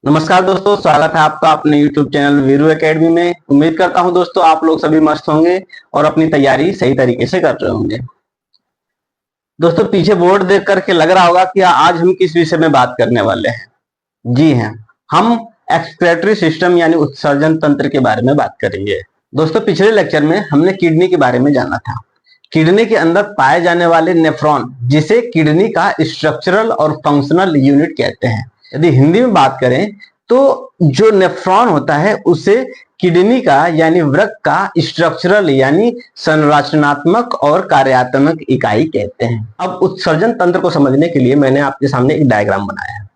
नमस्कार दोस्तों, स्वागत है आपका अपने YouTube चैनल वीरू एकेडमी में। उम्मीद करता हूं दोस्तों आप लोग सभी मस्त होंगे और अपनी तैयारी सही तरीके से कर रहे होंगे। दोस्तों पीछे बोर्ड देख करके लग रहा होगा कि आज हम किस विषय में बात करने वाले हैं। जी हैं, हम एक्सक्रीटरी सिस्टम यानी उत्सर्जन तंत्र के बारे में बात करेंगे। दोस्तों पिछले लेक्चर में हमने किडनी के बारे में जाना था। किडनी के अंदर पाए जाने वाले नेफ्रॉन, जिसे किडनी का स्ट्रक्चरल और फंक्शनल यूनिट कहते हैं। यदि हिंदी में बात करें तो जो नेफ्रॉन होता है उसे किडनी का यानी वृक्क का स्ट्रक्चरल यानी संरचनात्मक और कार्यात्मक इकाई कहते हैं। अब उत्सर्जन तंत्र को समझने के लिए मैंने आपके सामने एक डायग्राम बनाया है।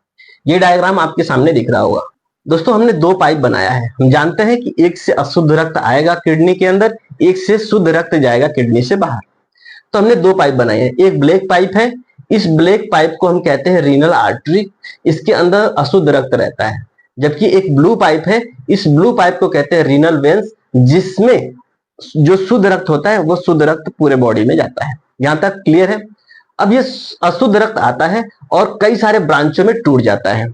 ये डायग्राम आपके सामने दिख रहा होगा। दोस्तों हमने दो पाइप बनाया है। हम जानते हैं कि एक से अशुद्ध रक्त आएगा किडनी के अंदर, एक से शुद्ध रक्त जाएगा किडनी से बाहर। तो हमने दो पाइप बनाए हैं। एक ब्लैक पाइप है, इस ब्लैक पाइप को हम कहते हैं रीनल आर्टरी, इसके अंदर अशुद्ध रक्त रहता है। जबकि एक ब्लू पाइप है, इस ब्लू पाइप को कहते हैं रीनल वेन्स, जिसमें जो शुद्ध रक्त होता है वो शुद्ध रक्त पूरे बॉडी में जाता है। यहां तक क्लियर है। अब ये अशुद्ध रक्त आता है और कई सारे ब्रांचों में टूट जाता है।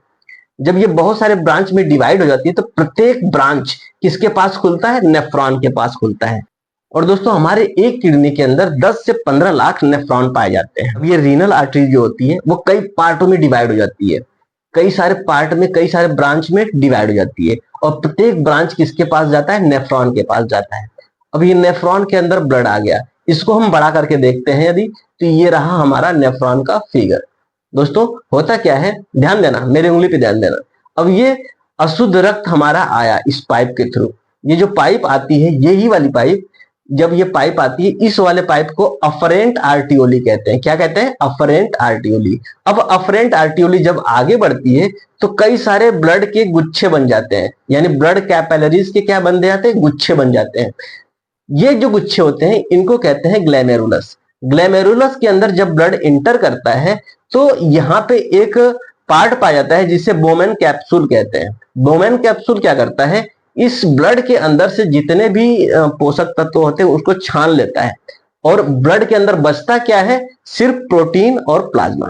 जब ये बहुत सारे ब्रांच में डिवाइड हो जाती है तो प्रत्येक ब्रांच किसके पास खुलता है? नेफ्रॉन के पास खुलता है। और दोस्तों हमारे एक किडनी के अंदर 10 से 15 लाख नेफ्रॉन पाए जाते हैं। अब ये रीनल आर्टरी जो होती है वो कई पार्टों में डिवाइड हो जाती है, कई सारे पार्ट में, कई सारे ब्रांच में डिवाइड हो जाती है। और प्रत्येक ब्रांच किसके पास जाता है? नेफ्रॉन के पास जाता है। अब ये नेफ्रॉन के अंदर ब्लड आ गया, इसको हम बड़ा करके देखते हैं यदि, तो ये रहा हमारा नेफ्रॉन का फिगर। दोस्तों होता क्या है, ध्यान देना, मेरे उंगली पे ध्यान देना। अब ये अशुद्ध रक्त हमारा आया इस पाइप के थ्रू। ये जो पाइप आती है, यही वाली पाइप, जब ये पाइप आती है, इस वाले पाइप को अफरेंट आर्टियोली कहते हैं। क्या कहते हैं? अफरेंट आर्टियोली। अब अफरेंट आर्टियोली जब आगे बढ़ती है तो कई सारे ब्लड के गुच्छे बन जाते हैं, यानी ब्लड कैपिलरीज के क्या बन जाते हैं? गुच्छे बन जाते हैं। ये जो गुच्छे होते हैं इनको कहते हैं ग्लैमेरुलस। ग्लैमेरुलस के अंदर जब ब्लड इंटर करता है तो यहाँ पे एक पार्ट पाया जाता है जिसे बोमेन कैप्सूल कहते हैं। बोमेन कैप्सूल क्या करता है? इस ब्लड के अंदर से जितने भी पोषक तत्व होते हैं उसको छान लेता है। और ब्लड के अंदर बचता क्या है? सिर्फ प्रोटीन और प्लाज्मा।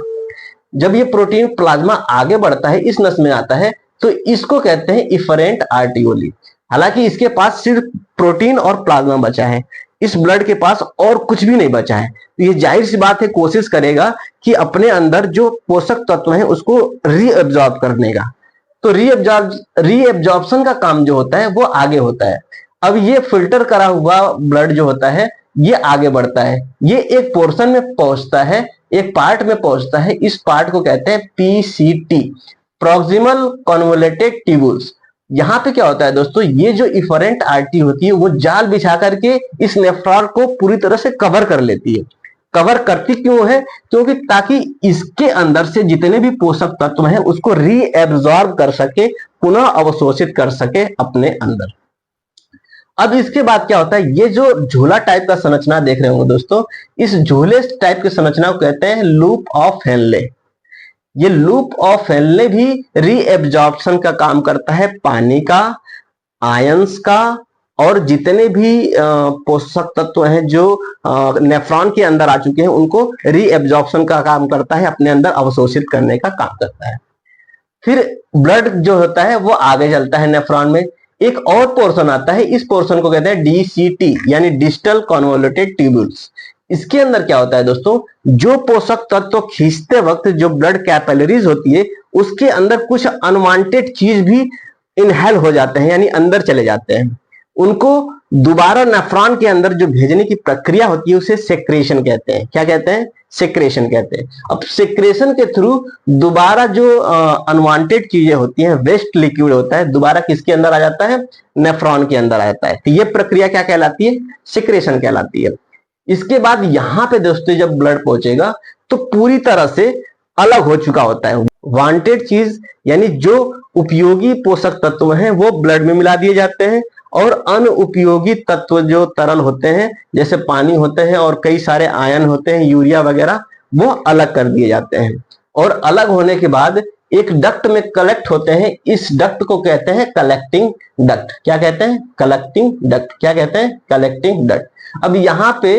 जब ये प्रोटीन प्लाज्मा आगे बढ़ता है, इस नस में आता है, तो इसको कहते हैं इफरेंट आर्टियोली। हालांकि इसके पास सिर्फ प्रोटीन और प्लाज्मा बचा है, इस ब्लड के पास और कुछ भी नहीं बचा है। तो ये जाहिर सी बात है कोशिश करेगा कि अपने अंदर जो पोषक तत्व है उसको रीअब्जॉर्ब करने का। तो रीएब्जॉर्प्शन का काम जो होता है वो आगे होता है। अब ये फिल्टर करा हुआ ब्लड जो होता है ये आगे बढ़ता है, ये एक पोर्शन में पहुंचता है, एक पार्ट में पहुंचता है। इस पार्ट को कहते हैं पीसीटी, प्रॉक्सिमल कन्वोल्यूटेड ट्यूब्यूल्स। यहाँ पे क्या होता है दोस्तों, ये जो इफरेंट आर्टरी होती है वो जाल बिछा करके इस नेफ्रॉन को पूरी तरह से कवर कर लेती है। कवर करती क्यों है? क्योंकि ताकि इसके अंदर से जितने भी पोषक तत्व हैं उसको रीएब्जॉर्ब कर सके, पुनः अवशोषित कर सके अपने अंदर। अब इसके बाद क्या होता है, ये जो झूला टाइप का संरचना देख रहे होंगे दोस्तों, इस झूले टाइप की संरचना को कहते हैं लूप ऑफ हेनले। ये लूप ऑफ हेनले भी रीएब्जॉर्प्शन का काम करता है, पानी का, आयंस का और जितने भी पोषक तत्व हैं जो नेफ्रॉन के अंदर आ चुके हैं उनको रीएब्जॉर्प्शन का काम करता है, अपने अंदर अवशोषित करने का काम करता है। फिर ब्लड जो होता है वो आगे चलता है नेफ्रॉन में। एक और पोर्शन आता है, इस पोर्शन को कहते हैं डीसीटी यानी डिस्टल कन्वोल्यूटेड ट्यूब्यूल्स। इसके अंदर क्या होता है दोस्तों, जो पोषक तत्व खींचते वक्त जो ब्लड कैपिलरीज होती है उसके अंदर कुछ अनवांटेड चीज भी इनहेल हो जाते हैं, यानी अंदर चले जाते हैं। उनको दोबारा नेफ्रॉन के अंदर जो भेजने की प्रक्रिया होती है उसे सेक्रेशन कहते हैं। क्या कहते हैं? सेक्रेशन कहते हैं। अब सेक्रेशन के थ्रू दोबारा जो अनवांटेड चीजें होती हैं, वेस्ट लिक्विड होता है, दोबारा किसके अंदर आ जाता है? नेफ्रॉन के अंदर आ जाता है। तो ये प्रक्रिया क्या कहलाती है? सेक्रेशन कहलाती है। इसके बाद यहाँ पे दोस्तों जब ब्लड पहुंचेगा तो पूरी तरह से अलग हो चुका होता है। वांटेड चीज यानी जो उपयोगी पोषक तत्व हैं वो ब्लड में मिला दिए जाते हैं और अनुपयोगी तत्व जो तरल होते हैं जैसे पानी होते हैं और कई सारे आयन होते हैं, यूरिया वगैरह, वो अलग कर दिए जाते हैं। और अलग होने के बाद एक डक्ट में कलेक्ट होते हैं। इस डक्ट को कहते हैं कलेक्टिंग डक्ट। क्या कहते हैं? Collecting duct. क्या कहते हैं? Collecting duct. अब यहाँ पे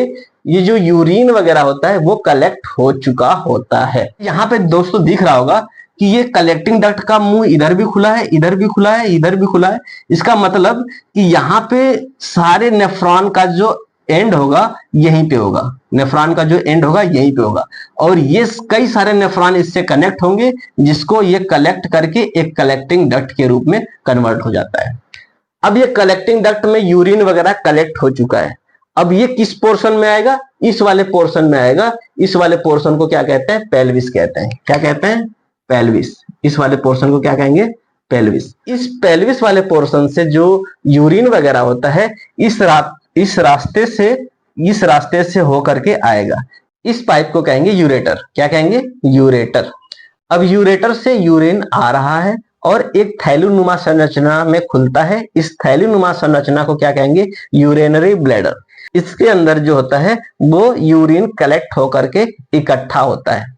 ये जो यूरिन वगैरह होता है वो कलेक्ट हो चुका होता है। यहाँ पे दोस्तों दिख रहा होगा कि ये कलेक्टिंग डक्ट का मुंह इधर भी खुला है, इधर भी खुला है, इधर भी खुला है। इसका मतलब कि यहाँ पे सारे नेफ्रॉन का जो एंड होगा यहीं पे होगा, नेफ्रॉन का जो एंड होगा यहीं पे होगा, और ये कई सारे नेफ्रॉन इससे कनेक्ट होंगे, जिसको ये कलेक्ट करके एक कलेक्टिंग डक्ट के रूप में कन्वर्ट हो जाता है। अब ये कलेक्टिंग डक्ट में यूरिन वगैरह कलेक्ट हो चुका है, अब ये किस पोर्शन में आएगा? इस वाले पोर्शन में आएगा। इस वाले पोर्शन को क्या कहते हैं? पेल्विस कहते हैं। क्या कहते हैं? पेल्विस। इस वाले पोर्शन को क्या कहेंगे? पेल्विस। इस पेल्विस वाले पोर्शन से जो यूरिन वगैरह होता है इस रास्ते से होकर के आएगा। इस पाइप को कहेंगे यूरेटर। क्या कहेंगे? यूरेटर। अब यूरेटर से यूरिन आ रहा है और एक थैलीनुमा संरचना में खुलता है। इस थैलीनुमा संरचना को क्या कहेंगे? Urinary bladder. इसके अंदर जो होता है वो यूरिन कलेक्ट होकर के इकट्ठा होता है।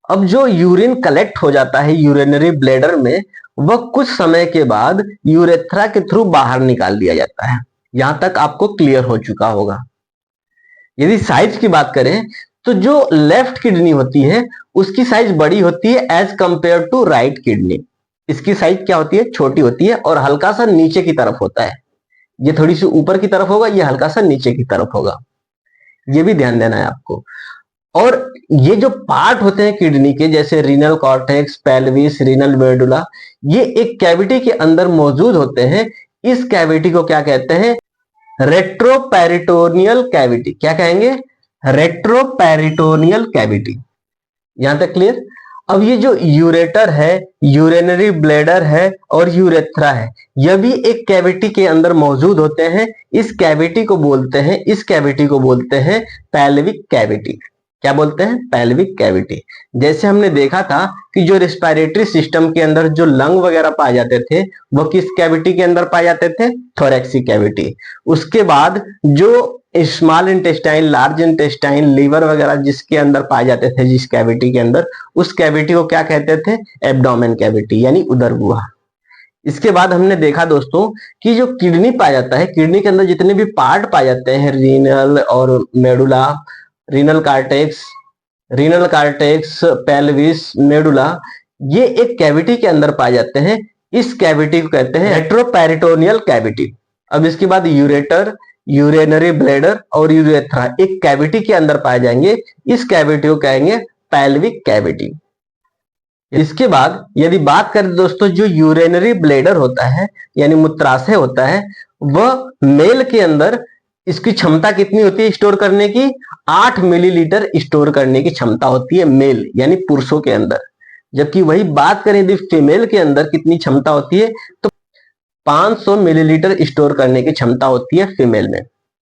अब जो यूरिन कलेक्ट हो जाता है यूरिनरी ब्लैडर में, वह कुछ समय के बाद यूरेथ्रा के थ्रू बाहर निकाल दिया जाता है। यहां तक आपको क्लियर हो चुका होगा। यदि साइज की बात करें तो जो लेफ्ट किडनी होती है उसकी साइज बड़ी होती है as compare to right kidney. इसकी साइज क्या होती है? छोटी होती है और हल्का सा नीचे की तरफ होता है। ये थोड़ी सी ऊपर की तरफ होगा, ये हल्का सा नीचे की तरफ होगा। ये भी ध्यान देना है आपको। और ये जो पार्ट होते हैं किडनी के, जैसे renal cortex, pelvis, renal medulla, ये एक कैविटी के अंदर मौजूद होते हैं। इस कैविटी को क्या कहते हैं? Retroperitoneal cavity. क्या कहेंगे? Retroperitoneal cavity. यहां तक क्लियर? अब ये जो यूरेटर है, यूरिनरी ब्लैडर है और यूरेथ्रा है, यह भी एक कैविटी के अंदर मौजूद होते हैं। इस कैविटी को बोलते हैं पेल्विक कैविटी। क्या बोलते हैं? Pelvic cavity. जैसे हमने देखा था कि जो रिस्पिरेटरी सिस्टम के अंदर जो लंग वगैरह पाए जाते थे वो किस कैविटी के अंदर पाए जाते थे? Thoracic cavity. उसके बाद जो small intestine, large intestine, liver वगैरह जिसके अंदर पाए जाते थे, जिस कैविटी के अंदर, उस कैविटी को क्या कहते थे? एब्डोमेन कैविटी, यानी उदर गुहा। इसके बाद हमने देखा दोस्तों कि जो किडनी पाया जाता है, किडनी के अंदर जितने भी पार्ट पाए जाते हैं, रीनल और medulla, renal cortex, pelvis, medulla, ये एक कैविटी के अंदर पाए जाते हैं। इस कैविटी को कहते हैं रेट्रोपेरिटोनियल कैविटी। अब इसके बाद यूरेटर, यूरिनरी ब्लैडर और यूरेथ्रा एक कैविटी के अंदर पाए जाएंगे। इस कैविटी को कहेंगे पेल्विक कैविटी। इसके बाद यदि बात करें दोस्तों, जो यूरिनरी ब्लैडर होता है यानी मूत्राशय होता है, वह मेल के अंदर इसकी क्षमता कितनी होती है स्टोर करने की? 8 मिलीलीटर स्टोर करने की क्षमता होती है मेल यानी पुरुषों के अंदर। जबकि वही बात करें यदि फीमेल के अंदर कितनी क्षमता होती है, तो 500 मिलीलीटर स्टोर करने की क्षमता होती है फीमेल में।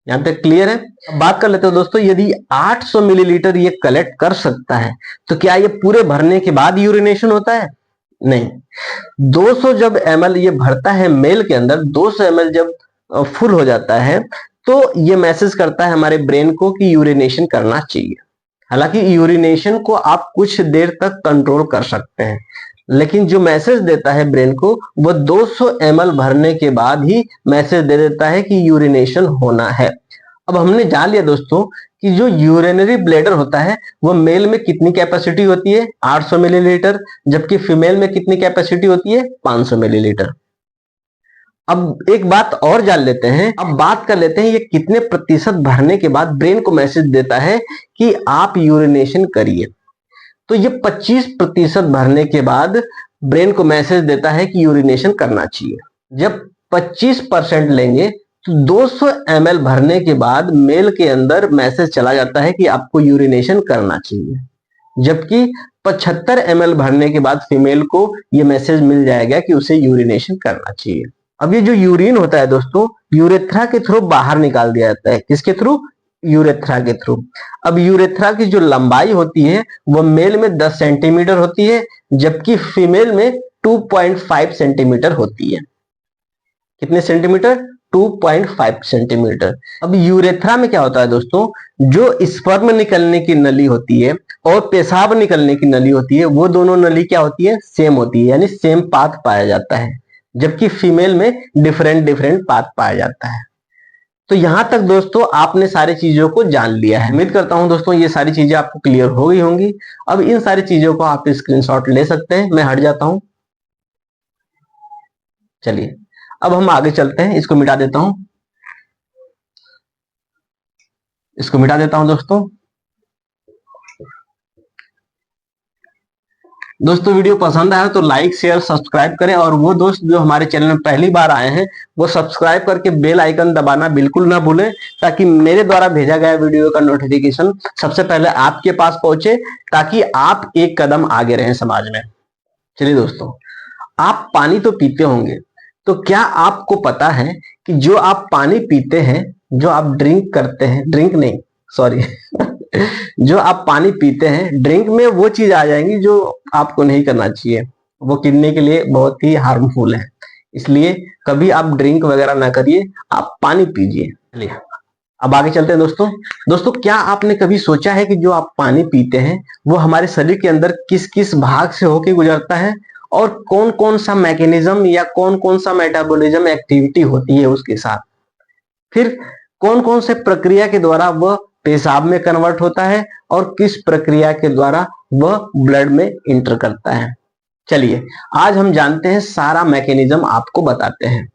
यहां तक क्लियर है? अब बात कर लेते हो दोस्तों, यदि 800 मिलीलीटर ये कलेक्ट कर सकता है तो क्या ये पूरे भरने के बाद यूरिनेशन होता है? नहीं। 200 जब ml ये भरता है मेल के अंदर, 200 ml जब फुल हो जाता है तो ये मैसेज करता है हमारे ब्रेन को कि यूरिनेशन करना चाहिए। हालांकि यूरिनेशन को आप कुछ देर तक कंट्रोल कर सकते हैं, लेकिन जो मैसेज देता है ब्रेन को वो 200 ml भरने के बाद ही मैसेज दे देता है कि यूरिनेशन होना है। अब हमने जान लिया दोस्तों कि जो यूरिनरी ब्लैडर होता है वो मेल में कितनी कैपेसिटी होती है? 800 मिलीलीटर, जबकि फीमेल में कितनी कैपेसिटी होती है? 500 मिलीलीटर। अब एक बात और जान लेते हैं। अब बात कर लेते हैं ये कितने प्रतिशत भरने के बाद ब्रेन को मैसेज देता है कि आप यूरिनेशन करिए। तो ये 25% भरने के बाद ब्रेन को मैसेज देता है कि यूरिनेशन करना चाहिए। जब 25% लेंगे तो 200 ml भरने के बाद मेल के अंदर मैसेज चला जाता है कि आपको यूरिनेशन करना चाहिए, जबकि 75 ml भरने के बाद फीमेल को ये मैसेज मिल जाएगा कि उसे यूरिनेशन करना चाहिए। अब ये जो यूरिन होता है दोस्तों, यूरेथ्रा के थ्रू बाहर निकाल दिया जाता है। किसके थ्रू? यूरेथ्रा के थ्रू। अब यूरेथ्रा की जो लंबाई होती है वो मेल में 10 सेंटीमीटर होती है, जबकि फीमेल में 2.5 सेंटीमीटर होती है। कितने सेंटीमीटर? 2.5 सेंटीमीटर। अब यूरेथ्रा में क्या होता है दोस्तों, जो स्पर्म निकलने की नली होती है और पेशाब निकलने की नली होती है, वो दोनों नली क्या होती है? सेम होती है, यानी सेम पाथ पाया जाता है, जबकि फीमेल में डिफरेंट पाथ पाया जाता है। तो यहां तक दोस्तों आपने सारी चीजों को जान लिया है। उम्मीद करता हूं दोस्तों ये सारी चीजें आपको क्लियर हो गई होंगी। अब इन सारी चीजों को आप स्क्रीनशॉट ले सकते हैं। मैं हट जाता हूं। चलिए अब हम आगे चलते हैं। इसको मिटा देता हूं, इसको मिटा देता हूं दोस्तों। दोस्तों वीडियो पसंद आया तो लाइक शेयर सब्सक्राइब करें, और वो दोस्त जो हमारे चैनल में पहली बार आए हैं वो सब्सक्राइब करके बेल आइकन दबाना बिल्कुल ना भूलें, ताकि मेरे द्वारा भेजा गया वीडियो का नोटिफिकेशन सबसे पहले आपके पास पहुंचे, ताकि आप एक कदम आगे रहें समाज में। चलिए दोस्तों, आप पानी तो पीते होंगे, तो क्या आपको पता है कि जो आप पानी पीते हैं, जो आप ड्रिंक करते हैं, ड्रिंक नहीं सॉरी जो आप पानी पीते हैं, ड्रिंक में वो चीज आ जाएंगी जो आपको नहीं करना चाहिए, वो किडनी के लिए बहुत ही हार्मफुल है। इसलिए कभी आप ड्रिंक वगैरह ना करिए, आप पानी पीजिए। चलिए अब आगे चलते हैं दोस्तों। दोस्तों क्या आपने कभी सोचा है कि जो आप पानी पीते हैं वो हमारे शरीर के अंदर किस किस भाग से होकर गुजरता है, और कौन कौन सा मैकेनिज्म या कौन कौन सा मेटाबॉलिज्म एक्टिविटी होती है उसके साथ, फिर कौन कौन से प्रक्रिया के द्वारा वह पेशाब में कन्वर्ट होता है, और किस प्रक्रिया के द्वारा वह ब्लड में इंटर करता है। चलिए आज हम जानते हैं, सारा मैकेनिज्म आपको बताते हैं।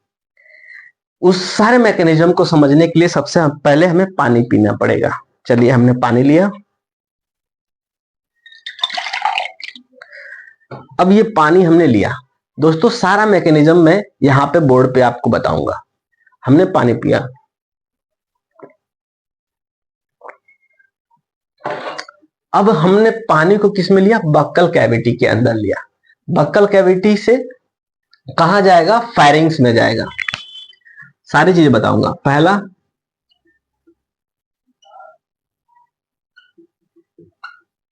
उस सारे मैकेनिज्म को समझने के लिए सबसे पहले हमें पानी पीना पड़ेगा। चलिए हमने पानी लिया। अब ये पानी हमने लिया दोस्तों, सारा मैकेनिज्म मैं यहां पे बोर्ड पे आपको बताऊंगा। हमने पानी पिया, अब हमने पानी को किस में लिया, बक्कल कैविटी के अंदर लिया। बक्कल कैविटी से कहा जाएगा, फेरिंग्स में जाएगा। सारी चीजें बताऊंगा। पहला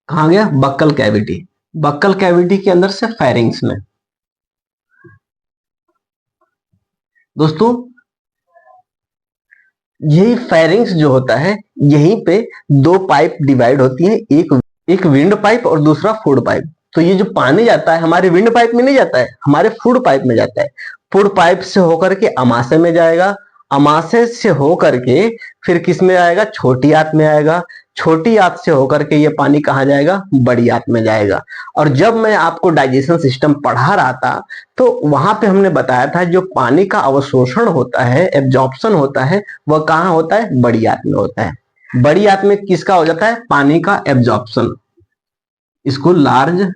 कहा गया, बक्कल कैविटी, बक्कल कैविटी के अंदर से फेरिंग्स में। दोस्तों यही फेरिंग्स जो होता है, यहीं पे दो पाइप डिवाइड होती हैं, एक विंड पाइप और दूसरा फूड पाइप। तो ये जो पानी जाता है हमारे विंड पाइप में नहीं जाता है, हमारे फूड पाइप में जाता है। फूड पाइप से होकर के अमाशय में जाएगा, अमाशय से होकर के फिर किस में आएगा, छोटी आंत में आएगा, छोटी आंत से होकर के ये पानी कहाँ जाएगा, बड़ी आंत में जाएगा। और जब मैं आपको डाइजेशन सिस्टम पढ़ा रहा था तो वहां पे हमने बताया था, जो पानी का अवशोषण होता है, एब्जॉर्प्शन होता है, वह कहाँ होता है, बड़ी आंत में होता है। बड़ी आंत में किसका हो जाता है, पानी का एब्जॉर्प्शन। इसको लार्ज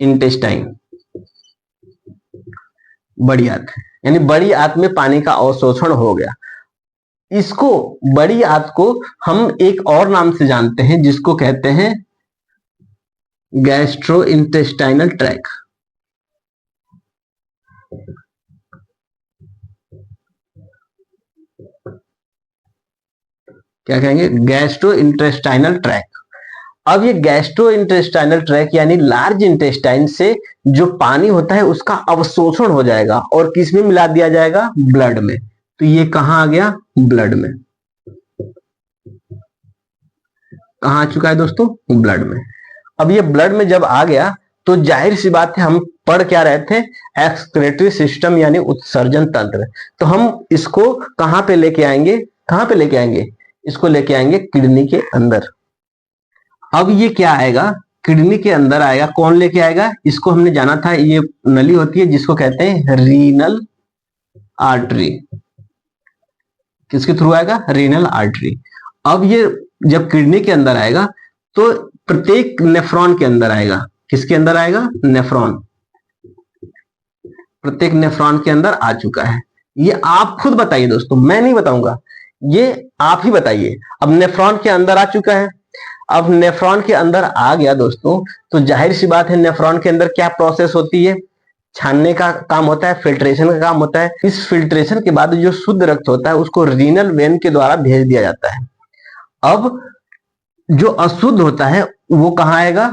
इंटेस्टाइन, बड़ी आंत, यानी बड़ी आंत में पानी का अवशोषण हो गया। इसको बड़ी आंत को हम एक और नाम से जानते हैं, जिसको कहते हैं गैस्ट्रो इंटेस्टाइनल ट्रैक। क्या कहेंगे, गैस्ट्रो इंटेस्टाइनल ट्रैक। अब ये गैस्ट्रो इंटेस्टाइनल ट्रैक यानी लार्ज इंटेस्टाइन से जो पानी होता है उसका अवशोषण हो जाएगा और किस में मिला दिया जाएगा, ब्लड में। तो ये कहां आ गया, ब्लड में। कहां आ चुका है दोस्तों, ब्लड में। अब ये ब्लड में जब आ गया तो जाहिर सी बात है, हम पढ़ क्या रहे थे, एक्सक्रीटरी सिस्टम यानी उत्सर्जन तंत्र। तो हम इसको कहां पे लेके आएंगे, कहां पे लेके आएंगे, इसको लेके आएंगे किडनी के अंदर। अब ये क्या आएगा, किडनी के अंदर आएगा। कौन लेके आएगा, इसको हमने जाना था, ये नली होती है जिसको कहते हैं रीनल आर्टरी। किसके थ्रू आएगा, रीनल आर्टरी। अब ये जब किडनी के अंदर आएगा तो प्रत्येक नेफ्रॉन के अंदर आएगा। किसके अंदर आएगा, नेफ्रॉन। प्रत्येक नेफ्रॉन के अंदर आ चुका है। ये आप खुद बताइए दोस्तों, मैं नहीं बताऊंगा, ये आप ही बताइए। अब नेफ्रॉन के अंदर आ चुका है। अब नेफ्रॉन के अंदर आ गया दोस्तों, तो जाहिर सी बात है, नेफ्रॉन के अंदर क्या प्रोसेस होती है, छानने का काम होता है, फिल्ट्रेशन का काम होता है। इस फिल्ट्रेशन के बाद जो शुद्ध रक्त होता है उसको रीनल वेन के द्वारा भेज दिया जाता है। अब जो अशुद्ध होता है वो कहां आएगा,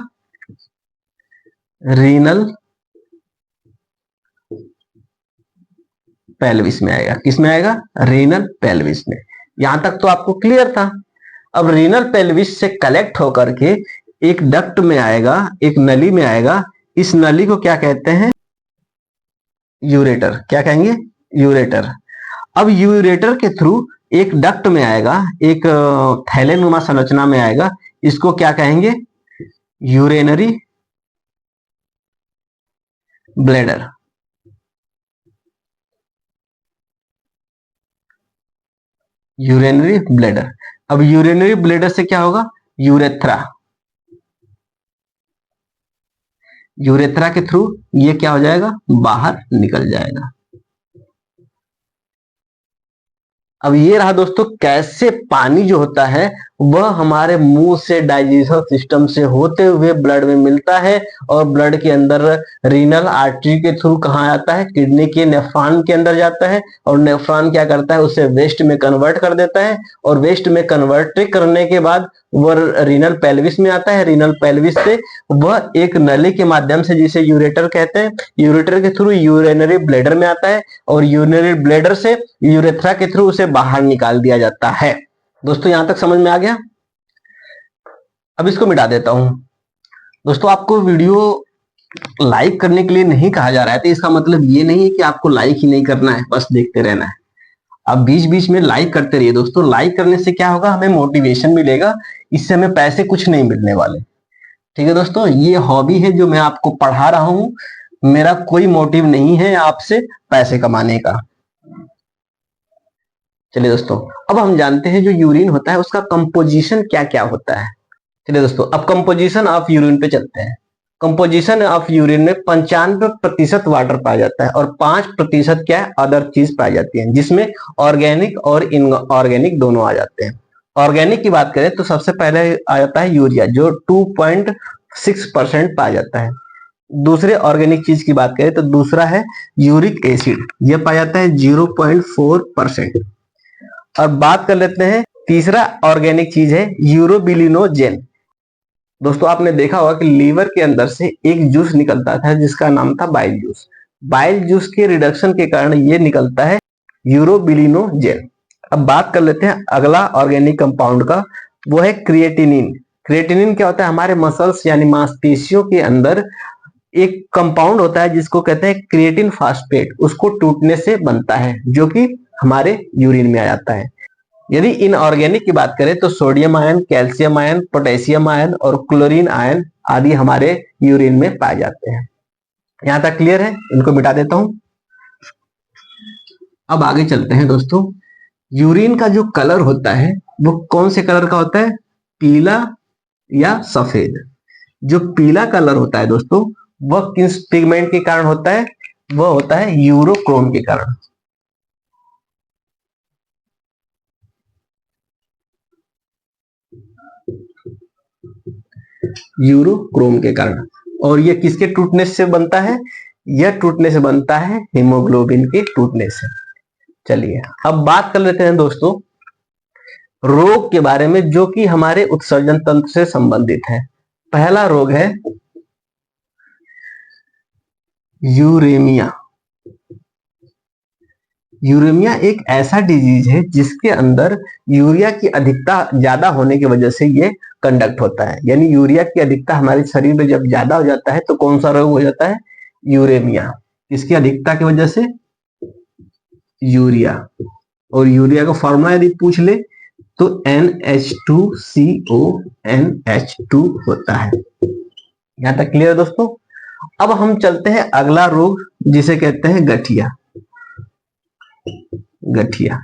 रीनल पेल्विस में आएगा। किस में आएगा, रीनल पेल्विस में। यहां तक तो आपको क्लियर था। अब रीनल पेल्विस से कलेक्ट होकर के एक डक्ट में आएगा, एक नली में आएगा। इस नली को क्या कहते हैं, यूरेटर। क्या कहेंगे, यूरेटर। अब यूरेटर के थ्रू एक डक्ट में आएगा, एक थैलेनुमा संरचना में आएगा, इसको क्या कहेंगे? Urinary bladder. Urinary bladder. अब यूरेनरी ब्लैडर से क्या होगा? यूरेथ्रा। यूरेथ्रा के थ्रू ये क्या हो जाएगा? बाहर निकल जाएगा। अब ये रहा दोस्तों कैसे पानी जो होता है वह हमारे मुंह से डाइजेशन सिस्टम से होते हुए ब्लड में मिलता है, और ब्लड के अंदर रीनल आर्टरी के थ्रू कहाँ आता है? किडनी के नेफ्रॉन के अंदर जाता है, और नेफ्रॉन क्या करता है? उसे वेस्ट में कन्वर्ट कर देता है, और वेस्ट में कन्वर्ट करने के बाद वह रीनल पेल्विस में आता है। रीनल पेल्विस से वह एक नली के माध्यम से, जिसे यूरेटर कहते हैं, यूरेटर के थ्रू यूरिनरी ब्लैडर में आता है, और यूरिनरी ब्लैडर से यूरेथ्रा के थ्रू उसे बाहर निकाल दिया जाता है। दोस्तों यहां तक समझ में आ गया? अब इसको मिटा देता हूं। दोस्तों आपको वीडियो लाइक करने के लिए नहीं कहा जा रहा है, तो इसका मतलब ये नहीं है कि आपको लाइक ही नहीं करना है, बस देखते रहना है। आप बीच बीच में लाइक करते रहिए दोस्तों। लाइक करने से क्या होगा? हमें मोटिवेशन मिलेगा, इससे हमें पैसे कुछ नहीं मिलने वाले। ठीक है दोस्तों, ये हॉबी है जो मैं आपको पढ़ा रहा हूं, मेरा कोई मोटिव नहीं है आपसे पैसे कमाने का। चलिए दोस्तों, अब हम जानते हैं जो यूरिन होता है उसका कंपोजिशन क्या क्या होता है। चलिए दोस्तों, अब कंपोजिशन ऑफ यूरिन पे चलते हैं। कंपोजिशन ऑफ यूरिन में 95% वाटर पाया जाता है, और 5% क्या है? अदर चीज पाई जाती है, जिसमें ऑर्गेनिक और इनऑर्गेनिक दोनों आ जाते हैं। ऑर्गेनिक की बात करें तो सबसे पहले आ जाता है यूरिया, जो 2.6% पाया जाता है। दूसरे ऑर्गेनिक चीज की बात करें तो दूसरा है यूरिक एसिड, यह पाया जाता है 0.4%। और बात कर लेते हैं तीसरा ऑर्गेनिक चीज है यूरोबिलिनोजेन। दोस्तों आपने देखा होगा कि लीवर के अंदर से एक जूस निकलता था जिसका नाम था बाइल जूस। बाइल जूस के रिडक्शन के कारण ये निकलता है यूरोबिलिनोजेन। अब बात कर लेते हैं अगला ऑर्गेनिक कंपाउंड का, वो है क्रिएटिनिन। क्रिएटिनिन क्या होता है? हमारे मसल्स यानी मांसपेशियों के अंदर एक कंपाउंड होता है जिसको कहते हैं क्रिएटिन फास्फेट, उसको टूटने से बनता है, जो कि हमारे यूरिन में आ जाता है। यदि इनऑर्गेनिक की बात करें तो sodium ion, calcium ion, potassium ion और क्लोरीन आयन आदि हमारे यूरिन में पाए जाते हैं। यहां तक क्लियर है? इनको मिटा देता हूं। अब आगे चलते हैं दोस्तों। यूरिन का जो कलर होता है वो कौन से कलर का होता है? पीला या सफेद। जो पीला कलर होता है दोस्तों वह किस पिगमेंट के कारण होता है? वह होता है यूरोक्रोम के कारण। यूरोक्रोम के कारण। और यह किसके टूटने से बनता है? यह टूटने से बनता है हीमोग्लोबिन के टूटने से। चलिए अब बात कर लेते हैं दोस्तों रोग के बारे में, जो कि हमारे उत्सर्जन तंत्र से संबंधित है। पहला रोग है यूरेमिया। यूरेमिया एक ऐसा डिजीज है जिसके अंदर यूरिया की अधिकता ज्यादा होने की वजह से ये कंडक्ट होता है। यानी यूरिया की अधिकता हमारे शरीर में जब ज्यादा हो जाता है तो कौन सा रोग हो जाता है? यूरेमिया। इसकी अधिकता की वजह से यूरिया। और यूरिया का फॉर्मूला यदि पूछ ले तो NH2CONH2 होता है। यहां तक क्लियर दोस्तों? अब हम चलते हैं अगला रोग जिसे कहते हैं गठिया। गठिया,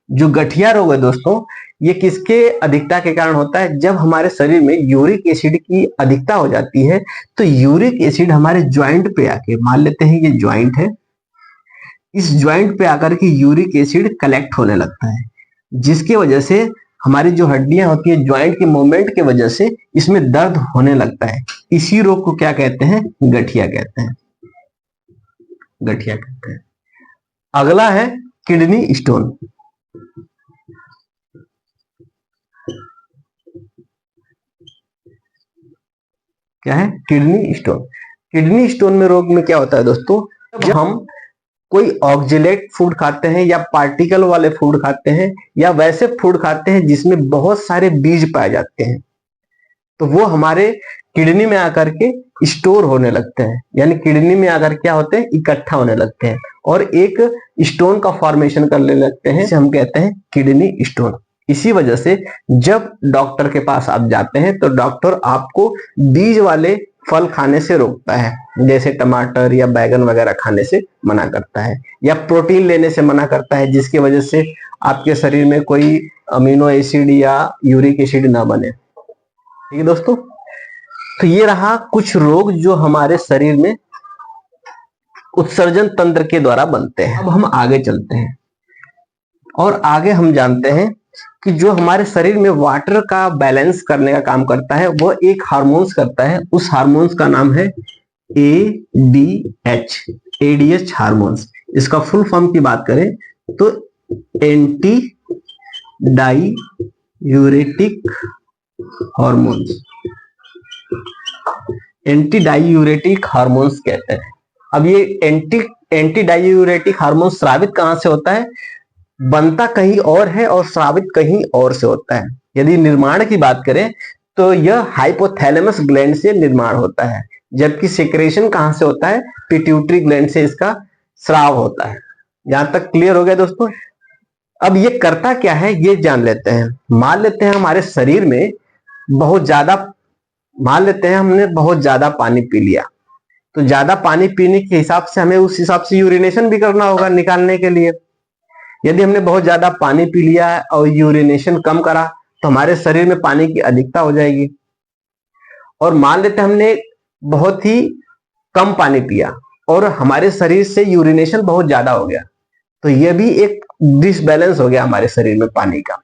जो गठिया रोग है दोस्तों ये किसके अधिकता के कारण होता है? जब हमारे शरीर में यूरिक एसिड की अधिकता हो जाती है तो यूरिक एसिड हमारे ज्वाइंट पे आके, मान लेते हैं ये ज्वाइंट है, इस ज्वाइंट पे आकर के यूरिक एसिड कलेक्ट होने लगता है, जिसकी वजह से हमारी जो हड्डियां होती है ज्वाइंट के मूवमेंट की वजह से इसमें दर्द होने लगता है। इसी रोग को क्या कहते हैं? गठिया कहते हैं। गठिया कहते हैं। अगला है किडनी स्टोन। क्या है? Kidney stone. किडनी स्टोन में रोग में क्या होता है दोस्तों? जब हम कोई ऑक्जेलेट फूड खाते हैं या पार्टिकल वाले फूड खाते हैं या वैसे फूड खाते हैं जिसमें बहुत सारे बीज पाए जाते हैं, तो वो हमारे किडनी में आकर के स्टोर होने लगते हैं, यानी किडनी में आकर क्या होते हैं, इकट्ठा होने लगते हैं और एक स्टोन का फॉर्मेशन करने लगते हैं, जिसे हम कहते हैं किडनी स्टोन। इसी वजह से जब डॉक्टर के पास आप जाते हैं तो डॉक्टर आपको बीज वाले फल खाने से रोकता है, जैसे टमाटर या बैगन वगैरह खाने से मना करता है, या प्रोटीन लेने से मना करता है, जिसकी वजह से आपके शरीर में कोई अमीनो एसिड या यूरिक एसिड ना बने। ठीक है दोस्तों, तो ये रहा कुछ रोग जो हमारे शरीर में उत्सर्जन तंत्र के द्वारा बनते हैं। अब हम आगे चलते हैं और आगे हम जानते हैं कि जो हमारे शरीर में वाटर का बैलेंस करने का काम करता है वो एक हार्मोन्स करता है। उस हार्मोन्स का नाम है ADH, ADH हार्मोन्स। इसका फुल फॉर्म की बात करें तो anti diuretic hormones, anti diuretic hormones कहते हैं। अब ये एंटी डाईयूरेटिक हार्मोन स्रावित कहां से होता है, बनता कहीं और है और स्रावित कहीं और से होता है। यदि निर्माण की बात करें तो यह हाइपोथैलेमस ग्लैंड से निर्माण होता है, जबकि सेक्रेशन कहां से होता है, पिट्यूटरी ग्लैंड से इसका स्राव होता है। यहां तक क्लियर हो गया दोस्तों। अब ये करता क्या है ये जान लेते हैं। मान लेते हैं हमारे शरीर में बहुत ज्यादा, मान लेते हैं हमने बहुत ज्यादा पानी पी लिया, तो ज्यादा पानी पीने के हिसाब से हमें उस हिसाब से यूरिनेशन भी करना होगा निकालने के लिए। यदि हमने बहुत ज्यादा पानी पी लिया है और यूरिनेशन कम करा तो हमारे शरीर में पानी की अधिकता हो जाएगी। और मान लेते हैं हमने बहुत ही कम पानी पिया और हमारे शरीर से यूरिनेशन बहुत ज्यादा हो गया, तो यह भी एक डिसबैलेंस हो गया हमारे शरीर में पानी का।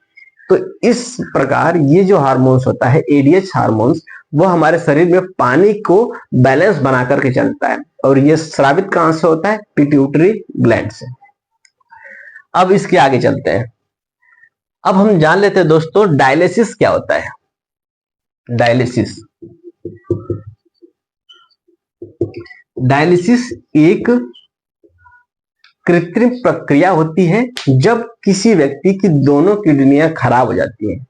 तो इस प्रकार ये जो हार्मोन्स होता है ADH हार्मोन्स, वो हमारे शरीर में पानी को बैलेंस बना करके चलता है और ये स्रावित कहां से होता है, पिट्यूटरी ग्लैंड से। अब इसके आगे चलते हैं। अब हम जान लेते हैं दोस्तों डायलिसिस क्या होता है। डायलिसिस, डायलिसिस एक कृत्रिम प्रक्रिया होती है जब किसी व्यक्ति की दोनों किडनियां खराब हो जाती हैं,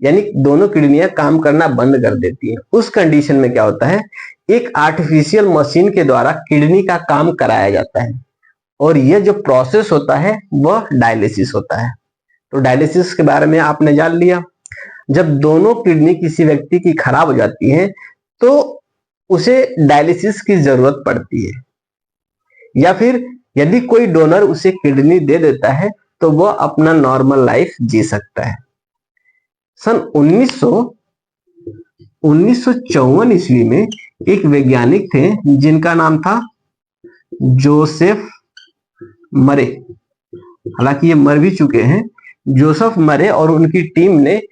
यानी दोनों किडनियां काम करना बंद कर देती हैं। उस कंडीशन में क्या होता है, एक आर्टिफिशियल मशीन के द्वारा किडनी का काम कराया जाता है और यह जो प्रोसेस होता है वह डायलिसिस होता है। तो डायलिसिस के बारे में आपने जान लिया। जब दोनों किडनी किसी व्यक्ति की खराब हो जाती है तो उसे डायलिसिस की जरूरत पड़ती है, या फिर यदि कोई डोनर उसे किडनी दे देता है तो वह अपना नॉर्मल लाइफ जी सकता है। सन 1954 ईस्वी में एक वैज्ञानिक थे जिनका नाम था जोसेफ मरे, हालांकि ये मर भी चुके हैं। जोसेफ मरे और उनकी टीम ने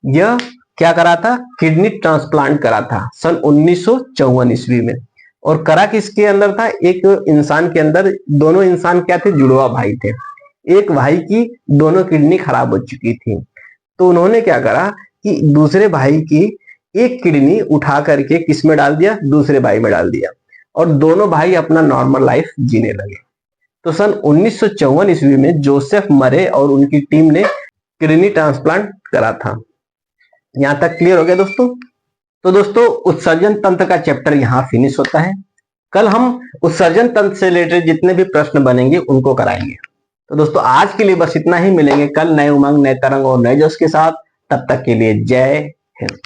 यह क्या करा था, किडनी ट्रांसप्लांट करा था सन 1954 ईस्वी में। और करा किसके अंदर था, एक इंसान के अंदर। दोनों इंसान क्या थे, जुड़वा भाई थे। एक भाई की दोनों किडनी खराब हो चुकी थी, तो उन्होंने क्या करा कि दूसरे भाई की एक किडनी उठा करके किस में डाल दिया, दूसरे भाई में डाल दिया और दोनों भाई अपना नॉर्मल लाइफ जीने लगे। तो सन 1954 ईस्वी में जोसेफ मरे और उनकी टीम ने किडनी ट्रांसप्लांट करा था। यहां तक क्लियर हो गया दोस्तों। तो दोस्तों उत्सर्जन तंत्र का चैप्टर यहाँ फिनिश होता है। कल हम उत्सर्जन तंत्र से रिलेटेड जितने भी प्रश्न बनेंगे उनको कराएंगे। तो दोस्तों आज के लिए बस इतना ही। मिलेंगे कल नए उमंग, नए तरंग और नए जोश के साथ। तब तक के लिए जय हिंद।